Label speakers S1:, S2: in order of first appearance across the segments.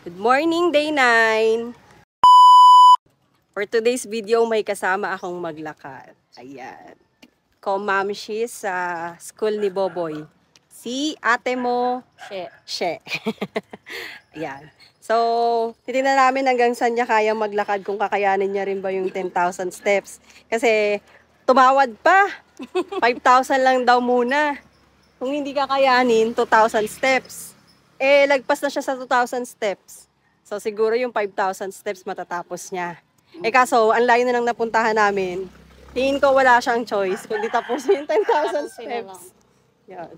S1: Good morning, day 9. For today's video, may kasama akong maglakad. Ayan. Komamshi sa school ni Boboy. Si ate mo, She. Ayan. So, titignan namin hanggang saan niya kaya maglakad, kung kakayanin niya rin ba yung 10,000 steps. Kasi, tumawad pa. 5,000 lang daw muna. Kung hindi kakayanin, 2,000 steps. Eh, lagpas na siya sa 2,000 steps. So, siguro yung 5,000 steps matatapos niya. Eh, kaso, ang layo na lang napuntahan namin. Tingin ko wala siyang choice kundi tapusin yung 10,000 steps. Yan.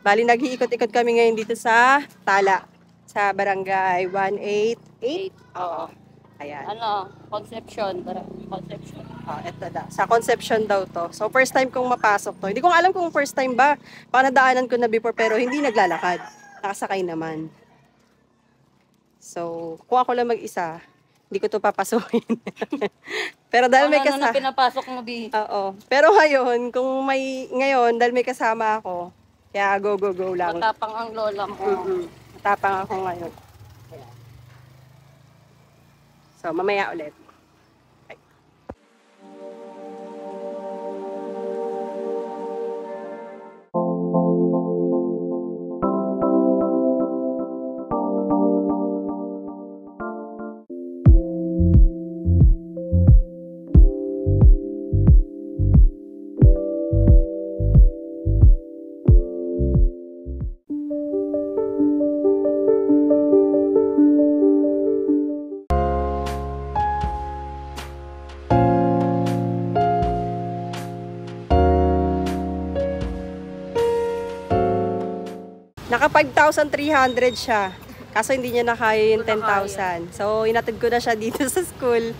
S1: Bali, nag-iikot-ikot kami ngayon dito sa Tala. Sa barangay 188. Oo. Ayan.
S2: Conception. Conception.
S1: Ito da. Sa Conception daw to. So, first time kong mapasok to. Hindi ko alam kung first time ba. Baka nadaanan ko na before pero hindi naglalakad. Nakasakay naman. So, kung ako lang mag-isa, hindi ko to papasukin. Pero dahil may kasama...
S2: Ano pinapasok mo, Bi?
S1: Oo. Pero ngayon, dahil may kasama ako, kaya go lang.
S2: Matapang ang lola mo.
S1: Matapang ako ngayon. Ayan. So, mamaya ulit. Naka 5,300 siya. Kaso hindi niya nakaya yung 10,000. So, inatid ko na siya dito sa school.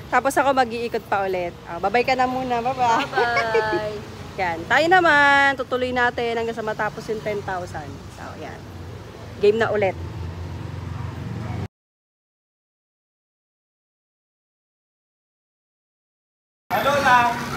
S1: Tapos ako mag-iikot pa ulit. Babay ka na muna. Bye-bye.
S2: Bye-bye.
S1: Yan. Tayo naman, tutuloy natin hanggang sa matapos yung 10,000. So, yan. Game na ulit.
S3: Hello lang.